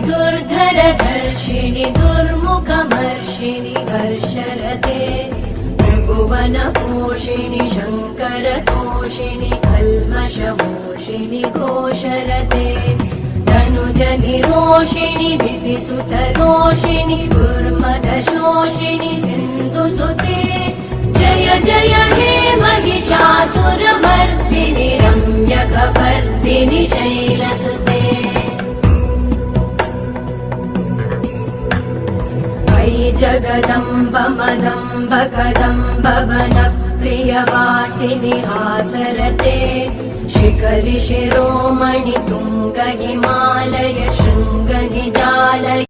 दुर्धरधर्षिणि दुर्मुखमर्षिणि वर्षरते त्रिभुवनपोषिणि शङ्करतोषिणि कल्मषमोषिणि घोषरते तनुजनिरोषिणि दितिसुतरोषिणि दुर्मदशोषिणि सिन्धुसुते जय जय हे महिषासुरमर्दिनि रम्यकपर्दिनि शैलसुते अयि जगदम्ब मदम्ब कदम्ब वनप्रियवासिनि हासरते शिखरि शिरोमणि तुङ्ग हिमालय शृङ्ग निजालय